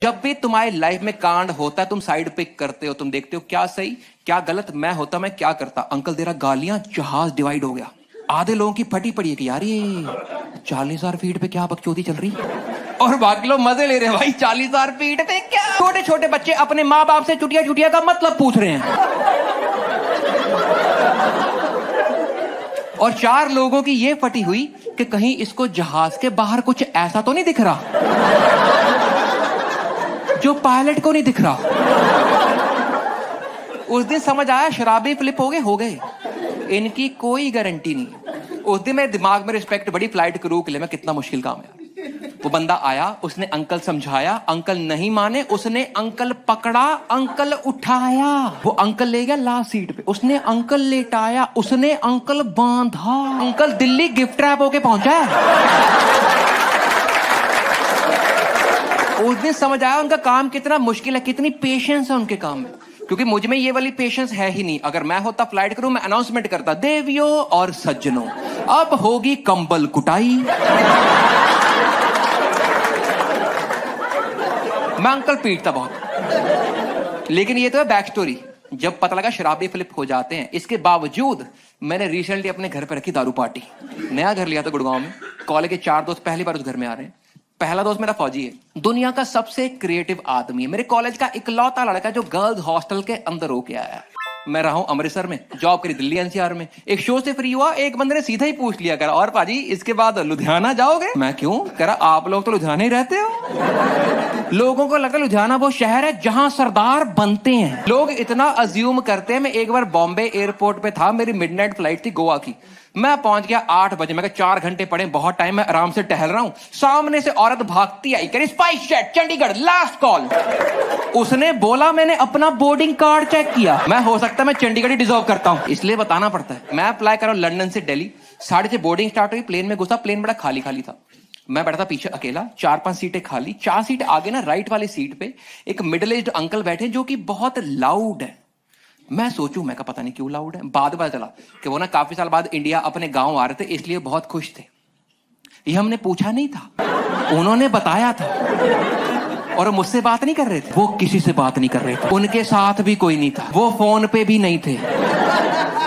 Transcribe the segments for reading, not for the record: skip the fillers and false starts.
जब भी तुम्हारी लाइफ में कांड होता है तुम साइड पिक करते हो, तुम देखते हो क्या सही क्या गलत, मैं होता मैं क्या करता। अंकल दे रहा गालियां, जहाज डिवाइड हो गया। आधे लोगों की फटी पड़ी है कि यार ये 40,000 फीट पे क्या बकचोदी चल रही, और बाकी लोग मजे ले रहे हैं। भाई 40,000 फीट पे क्या। छोटे छोटे बच्चे अपने माँ बाप से चुटिया चुटिया का मतलब पूछ रहे हैं, और 4 लोगों की ये फटी हुई कि कहीं इसको जहाज के बाहर कुछ ऐसा तो नहीं दिख रहा जो पायलट को नहीं दिख रहा। उस दिन समझ आया शराबी फ्लिप हो गए, इनकी कोई गारंटी नहीं। उस दिन मेरे दिमाग में रिस्पेक्ट बड़ी फ्लाइट क्रू के लिए, मैं कितना मुश्किल काम है। वो बंदा आया, उसने अंकल समझाया, अंकल नहीं माने, उसने अंकल पकड़ा, अंकल उठाया, वो अंकल ले गया लास्ट सीट पे, उसने अंकल लेटाया, उसने अंकल बांधा, अंकल दिल्ली गिफ्ट रैप होके पहुंचा है। उस दिन समझ आया उनका काम कितना मुश्किल है, कितनी पेशेंस है उनके काम में, क्योंकि मुझ में ये वाली पेशेंस है ही नहीं। अगर मैं होता फ्लाइट क्रू, मैं अनाउंसमेंट करता, देवियों और सज्जनों अब होगी कंबल कुटाई। मैं अंकल पीटता बहुत। लेकिन ये तो है बैक स्टोरी। जब पता लगा शराबी फ्लिप हो जाते हैं, इसके बावजूद मैंने रिसेंटली अपने घर पे रखी दारू पार्टी। नया घर लिया था गुड़गांव में, कॉलेज के 4 दोस्त पहली बार उस घर में आ रहे हैं। पहला दोस्त मेरा फौजी है, दुनिया का सबसे क्रिएटिव आदमी है, मेरे कॉलेज का इकलौता लड़का जो गर्ल्स हॉस्टल के अंदर होके आया है। मैं रहा हूं अमृतसर में, जॉब करी दिल्ली एनसीआर में। एक शो से फ्री हुआ, एक बंदे ने सीधा ही पूछ लिया, करा और पाजी इसके बाद लुधियाना जाओगे? मैं क्यों? करा आप लोग तो लुधियाना ही रहते हो। लोगों को लगा लुधियाना वो शहर है जहां सरदार बनते हैं। लोग इतना अज्यूम करते हैं। मैं एक बार बॉम्बे एयरपोर्ट पे था, मेरी मिडनाइट फ्लाइट थी गोवा की। मैं पहुंच गया 8 बजे, मैं 4 घंटे पड़े, बहुत टाइम, मैं आराम से टहल रहा हूं। सामने से औरत भागती आई, करी spice jet Chandigarh last call. उसने बोला मैंने अपना बोर्डिंग कार्ड चेक किया। मैं हो सकता है मैं चंडीगढ़ ही डिजर्व करता हूं, इसलिए बताना पड़ता है। मैं अप्लाई कर रहा हूं लंदन से दिल्ली, 6:30 बोर्डिंग स्टार्ट हुई, प्लेन में घुसा, प्लेन बड़ा खाली खाली था। मैं बैठा था पीछे अकेला, 4-5 सीटें खाली, 4 सीट आगे ना राइट वाली सीट पे एक मिडिल एज्ड अंकल बैठे जो कि बहुत लाउड है। मैं सोचूं, मैं का पता नहीं क्यों लाउड है। बाद में चला कि वो ना काफी साल बाद इंडिया अपने गांव आ रहे थे, इसलिए बहुत खुश थे। ये हमने पूछा नहीं था, उन्होंने बताया था, और मुझसे बात नहीं कर रहे थे, वो किसी से बात नहीं कर रहे थे, उनके साथ भी कोई नहीं था, वो फोन पे भी नहीं थे।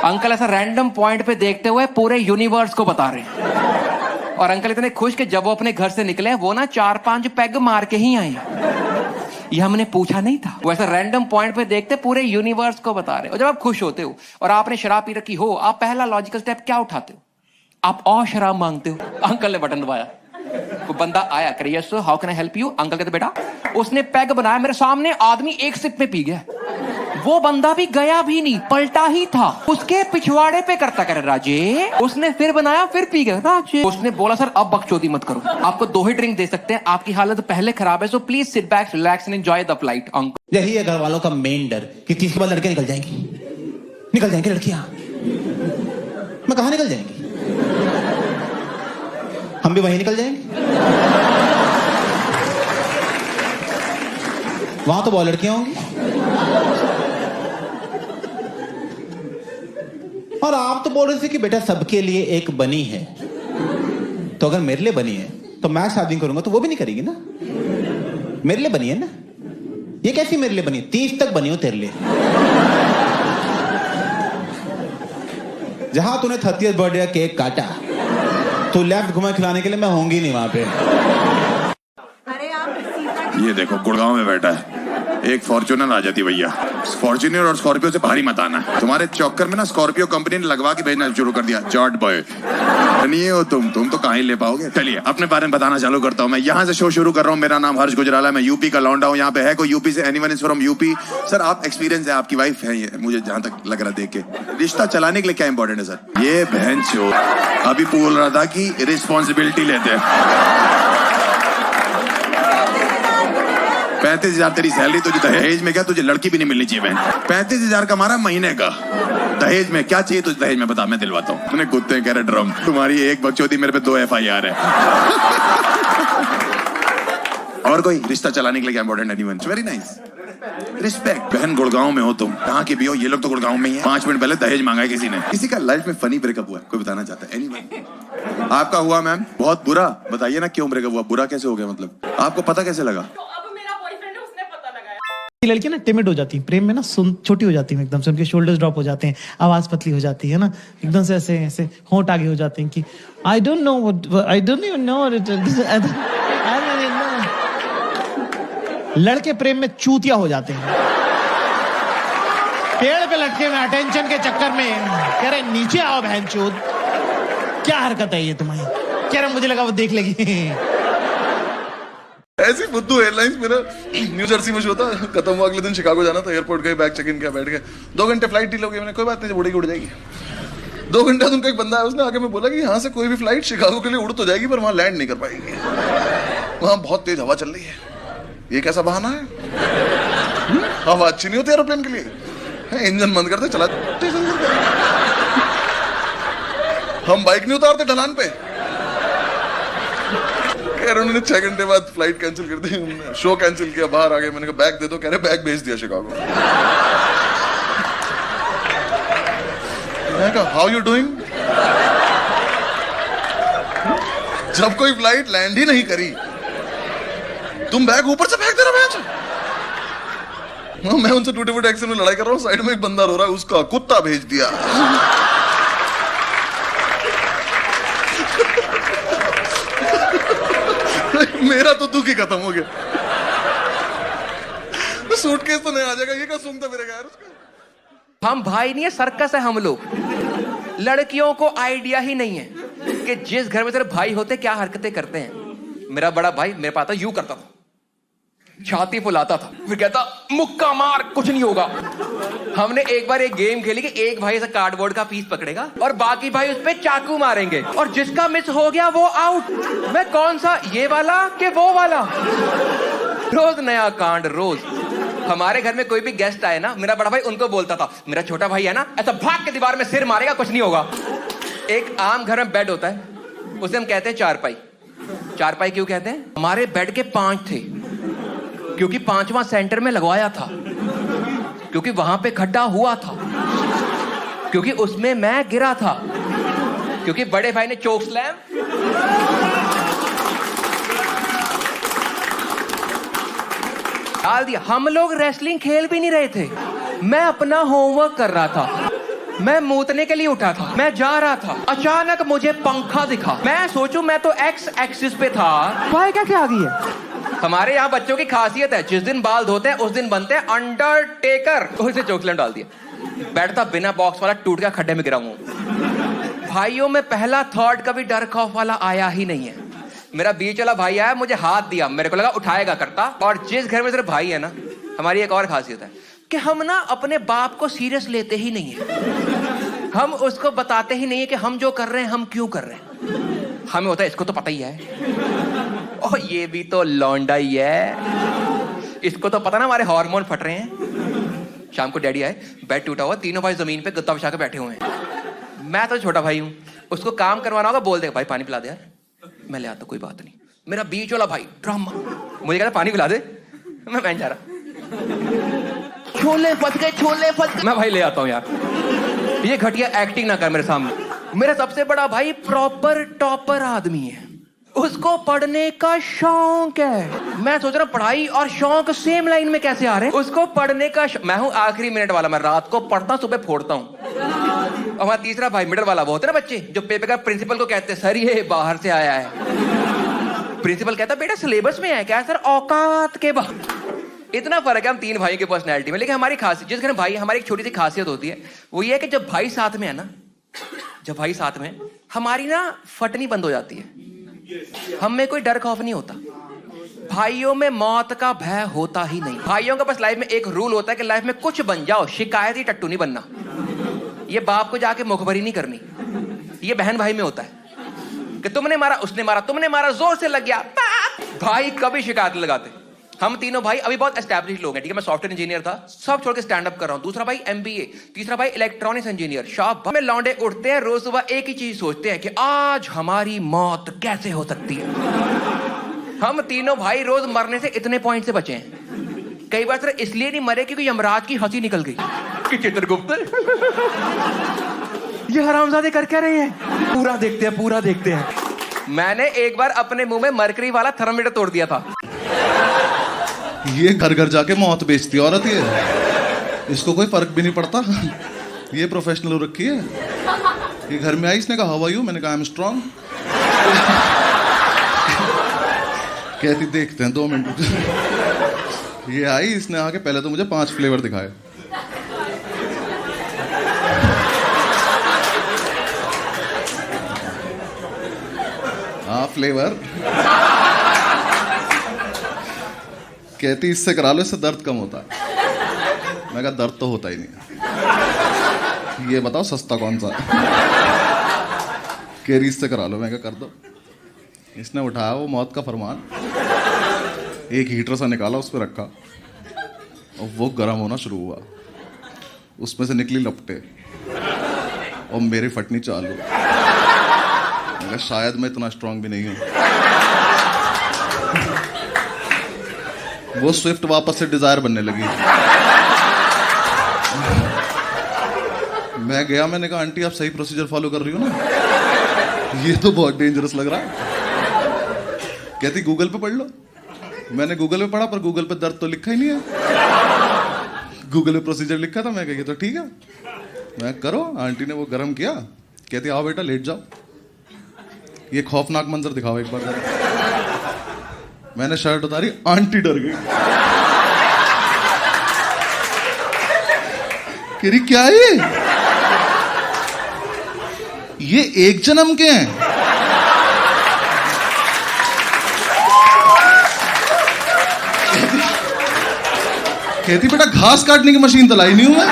अंकल ऐसा रैंडम पॉइंट पे देखते हुए पूरे यूनिवर्स को बता रहे, और अंकल इतने खुश कि जब वो अपने घर से निकले वो ना 4-5 पैग मार के ही आए। ये हमने पूछा नहीं था, वो ऐसा रैंडम पॉइंट पे देखते पूरे यूनिवर्स को बता रहे। और जब आप खुश होते हो और आपने शराब पी रखी हो, आप पहला लॉजिकल स्टेप क्या उठाते हो? आप और शराब मांगते हो। अंकल ने बटन दबाया, वो बंदा आया, करे yes how can I help you. Uncle कहते बेटा, उसने पैग बनाया मेरे सामने, आदमी एक सिप में पी गया। वो बंदा भी गया भी नहीं, पलटा ही था, उसके पिछवाड़े पे करता करे राजे। उसने फिर बनाया, फिर पी गया राजे। उसने बोला सर अब बकचोदी मत करो, आपको 2 ही ड्रिंक दे सकते हैं, आपकी हालत पहले खराब है, so please sit back, relax and enjoy the flight. Uncle यही है घर वालों का मेन डर कि 30 के बाद लड़के निकल जाएंगी लड़कियां। मैं कहा निकल जाएंगी? हम भी वहीं निकल जाएंगे। वहां तो बहुत लड़कियां होंगी, और आप तो बोल रहे थे कि बेटा सबके लिए एक बनी है, तो अगर मेरे लिए बनी है तो मैं शादी करूंगा तो वो भी नहीं करेगी ना। मेरे लिए बनी है ना, ये कैसी मेरे लिए बनी? 30 तक बनी हो तेरे लिए। जहां तूने 30th बर्थडे का केक काटा, तो लेफ्ट घुमा खिलाने के लिए मैं होंगी नहीं वहां पे। ये देखो गुड़गांव में बैठा है, एक फॉर्च्यूनर आ जाती भैया। फॉर्च्यूनर और स्कॉर्पियो से भारी मत आना। तुम्हारे चौकर में ना स्कॉर्पियो कंपनी ने लगवा के भेजना शुरू कर दिया। जॉट बॉय नहीं हो तुम तो कहाँ ही ले पाओगे। चलिए अपने बारे में बताना चालू करता हूँ। मैं यहाँ से शो शुरू कर रहा हूँ। मेरा नाम हर्ष गुजराला है, मैं यूपी का लौंडा हूँ। यहाँ पे है कोई यूपी से? Anyone is from UP? Sir आप एक्सपीरियंस है, आपकी वाइफ है ये, मुझे जहाँ तक लग रहा देख के। रिश्ता चलाने के लिए क्या इंपॉर्टेंट है सर? ये बहन चो अभी बोल रहा था कि रिस्पॉन्सिबिलिटी लेते हैं। 35,000 तेरी सैलरी, तुझे दहेज में क्या? तुझे लड़की भी नहीं मिलनी चाहिए बहन। 35,000 का हमारा महीने का, दहेज में क्या चाहिए तुझे? दहेज में बता, मैं दिलवाता हूँ। तूने कुत्ते कह रहे ड्रम, तुम्हारी एक बकचोदी, मेरे पे 2 FIR है। और कोई रिश्ता चलाने के लिए क्या important? Anyone? Very nice, respect. बहन गुड़गांव में हो तुम, कहाँ की भी हो, ये लोग तो गुड़गांव में ही है। 5 मिनट पहले दहेज मांगा है किसी ने। किसी का लाइफ में फनी ब्रेकअप हुआ, कोई बताना चाहता है? एनीवन? आपका हुआ मैम? बहुत बुरा, बताइए ना क्यों ब्रेकअप हुआ? बुरा कैसे हो गया मतलब? आपको पता कैसे लगा? तो अब मेरा बॉयफ्रेंड लड़की ना टिमिड हो जाती है प्रेम में ना, छोटी हो जाती है एकदम से, उनके शोल्डर्स ड्रॉप हो जाते हैं, आवाज पतली हो जाती है ना, एकदम से ऐसे ऐसे होंठ आगे हो जाते हैं कि आई डोंट नो लड़के प्रेम में चूतिया हो जाते हैं, पेड़ पे लटके में अटेंशन के चक्कर में कह रहे नीचे आओ बहनचोद। क्या हरकत है ये तुम्हारी? कह रहे मुझे लगा वो देख लेगी। ऐसी बुद्धू एयरलाइंस मेरा न्यू जर्सी में शो था, खत्म हुआ, अगले दिन शिकागो जाना था, एयरपोर्ट गए, बैग चेक इन किया, बैठ गए, 2 घंटे फ्लाइट डील हो गई, मैंने कहा कोई बात नहीं, उड़ेगी उड़ जाएगी। 2 घंटे उनका एक बंदा है, उसने आके मैं बोला कि यहाँ से कोई भी फ्लाइट शिकागो के लिए उड़ तो जाएगी पर वहां लैंड नहीं कर पाएगी, वहां बहुत तेज हवा चल रही है। ये कैसा बहाना है? हवा अच्छी नहीं होती एरोप्लेन के लिए, इंजन बंद करते चला। हम बाइक नहीं उतारते ढलान पे। कह रहे उन्होंने 6 घंटे बाद फ्लाइट कैंसिल कर दी, शो कैंसिल किया, बाहर आ गए, मैंने कहा बैग दे दो, कह रहे बैग भेज दिया शिकागो। मैंने कहा हाउ यू डूइंग? जब कोई फ्लाइट लैंड ही नहीं करी तुम बैग ऊपर से फेंक दे रहे हो। मैं उनसे टूटे फूटे एक्शन में लड़ाई कर रहा हूँ, साइड में एक बंदा रो रहा है, उसका कुत्ता भेज दिया। मेरा तो दुख ही खत्म हो गया। सूटकेस तो नहीं आ जाएगा, ये क्या सूंघ था मेरे यार उसका। हम भाई नहीं है, सर्कस है हम लोग। लड़कियों को आइडिया ही नहीं है कि जिस घर में तेरे भाई होते क्या हरकतें करते हैं। मेरा बड़ा भाई मेरे पास था, यूं करता था, छाती फुलाता था, फिर कहता मुक्का मार कुछ नहीं होगा। हमने एक बार एक गेम खेली कि एक भाई ऐसा कार्डबोर्ड का पीस पकड़ेगा और बाकी भाई उस पे चाकू मारेंगे और जिसका मिस हो गया वो आउट। मैं कौन सा, ये वाला कि वो वाला? रोज नया कांड, रोज। हमारे घर में कोई भी गेस्ट आए ना, मेरा बड़ा भाई उनको बोलता था, मेरा छोटा भाई है ना, ऐसा भाग के दीवार में सिर मारेगा कुछ नहीं होगा। एक आम घर में बेड होता है, उसे हम कहते हैं चारपाई। चारपाई क्यों कहते हैं? हमारे बेड के 5 थे, क्योंकि 5वां सेंटर में लगवाया था, क्योंकि वहां पे खड्डा हुआ था, क्योंकि उसमें मैं गिरा था, क्योंकि बड़े भाई ने चोक स्लैम डाल दिया। हम लोग रेसलिंग खेल भी नहीं रहे थे, मैं अपना होमवर्क कर रहा था, मैं मूतने के लिए उठा था, मैं जा रहा था, अचानक मुझे पंखा दिखा। मैं सोचूं मैं तो एक्स एक्सिस पे था, भाई क्या आ गई है। हमारे यहाँ बच्चों की खासियत है, जिस दिन बाल धोते हैं उस दिन बनते हैं अंडरटेकर। उसे चोकलेट डाल दिया, बैठता बिना बॉक्स वाला, टूट गया, खड्डे में गिरा हूं। भाइयों में पहला थॉट कभी डर खौफ वाला आया ही नहीं है। मेरा बीच वाला भाई आया, मुझे हाथ दिया, मेरे को लगा उठाएगा करता। और जिस घर में सिर्फ भाई है ना, हमारी एक और खासियत है कि हम ना अपने बाप को सीरियस लेते ही नहीं है। हम उसको बताते ही नहीं है कि हम जो कर रहे हैं हम क्यों कर रहे हैं। हमें होता है इसको तो पता ही है, और ये भी तो लौंडा ही है, इसको तो पता ना हमारे हार्मोन फट रहे हैं। शाम को डैडी आए, बेड टूटा हुआ, तीनों भाई जमीन पे गद्दा बिछा के बैठे हुए हैं। मैं तो छोटा भाई हूं, उसको काम करवाना होगा, बोल देगा भाई पानी पिला दे यार, मैं ले आता, कोई बात नहीं। मेरा बीच वाला भाई ड्रामा, मुझे कहता पानी पिला दे, मैं जा रहा, छोले फंस गए, मैं भाई ले आता हूं यार, ये घटिया एक्टिंग ना कर मेरे सामने। मेरा सबसे बड़ा भाई प्रॉपर टॉपर आदमी है, उसको पढ़ने का शौक है। मैं सोच रहा पढ़ाई और शौक सेम लाइन में कैसे आ रहे हैं। उसको पढ़ने का मैं हूं आखिरी मिनट वाला, मैं रात को पढ़ता, सुबह फोड़ता हूं। हमारा तीसरा भाई मिडल वाला, वो होते ना बच्चे जो पेपर का प्रिंसिपल को कहते हैं सर ये बाहर से आया है। प्रिंसिपल कहता बेटा सिलेबस में है क्या? सर औकात के बाहर। इतना फर्क है हम 3 भाई की पर्सनैलिटी में। लेकिन हमारी खासियत, जिस घर भाई, हमारी एक छोटी सी खासियत होती है, वो ये है कि जब भाई साथ में है ना, जब भाई साथ में, हमारी ना फटनी बंद हो जाती है। हम में कोई डर खौफ नहीं होता, भाइयों में मौत का भय होता ही नहीं। भाइयों का बस लाइफ में एक रूल होता है कि लाइफ में कुछ बन जाओ, शिकायती टट्टू नहीं बनना। ये बाप को जाके मुखबरी नहीं करनी। ये बहन भाई में होता है कि तुमने मारा, उसने मारा, तुमने मारा, जोर से लग गया, भाई कभी शिकायत लगाते। हम तीनों भाई अभी बहुत एस्टैब्लिश लोग हैं, ठीक है। मैं सॉफ्टवेयर इंजीनियर था, सब छोड़ के स्टैंड अप कर रहा हूं। दूसरा भाई MBA, तीसरा भाई इलेक्ट्रॉनिक्स इंजीनियर। शाबाश। में लौंडे उठते हैं, रोज सुबह एक ही चीज सोचते हैं कि आज हमारी मौत कैसे हो सकती है। हम तीनों भाई रोज मरने से इतने पॉइंट से बचे हैं। कई बार सिर्फ इसलिए नहीं मरे क्योंकि यमराज की हंसी निकल गई कि चित्रगुप्त ये हरामजादे कर क्या रहे हैं, पूरा देखते हैं, पूरा देखते हैं। मैंने एक बार अपने मुंह में मरकरी वाला थर्मामीटर तोड़ दिया था। ये घर घर जाके मौत बेचती है औरत ये, इसको कोई फर्क भी नहीं पड़ता, ये प्रोफेशनल हो रखी है। ये घर में आई, इसने कहा हाउ आर यू, मैंने कहा आई एम स्ट्रांग। कहती देखते हैं 2 मिनट। ये आई, इसने आके पहले तो मुझे 5 फ्लेवर दिखाए। हाँ फ्लेवर। कहती इससे करा लो, इससे दर्द कम होता है। मैं कहा दर्द तो होता ही नहीं, ये बताओ सस्ता कौन सा है। कह रही इससे करा लो, मैं कहा कर दो। इसने उठाया वो मौत का फरमान, एक हीटर सा निकाला, उस पर रखा और वो गर्म होना शुरू हुआ, उसमें से निकली लपटे और मेरी फटनी चालू। मैं कहा शायद मैं इतना स्ट्रांग भी नहीं हूं। वो स्विफ्ट वापस से डिजायर बनने लगी। मैं गया, मैंने कहा आंटी आप सही प्रोसीजर फॉलो कर रही हो ना, ये तो बहुत डेंजरस लग रहा है। कहती गूगल पे पढ़ लो। मैंने गूगल पे पढ़ा, पर गूगल पे दर्द तो लिखा ही नहीं है, गूगल पे प्रोसीजर लिखा था। मैं कहा तो ठीक है, मैं करो। आंटी ने वो गर्म किया, कहती आओ बेटा लेट जाओ, ये खौफनाक मंजर दिखाओ एक बार जरा। मैंने शर्ट उतारी, आंटी डर गई, कह रही क्या है ये एक जन्म के हैं। कहती बेटा घास काटने की मशीन तो लाई नहीं हूं मैं।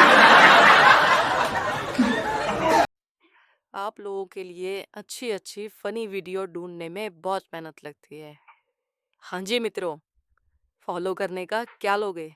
आप लोगों के लिए अच्छी अच्छी फनी वीडियो ढूंढने में बहुत मेहनत लगती है। हाँ जी मित्रों, फॉलो करने का क्या लोगे।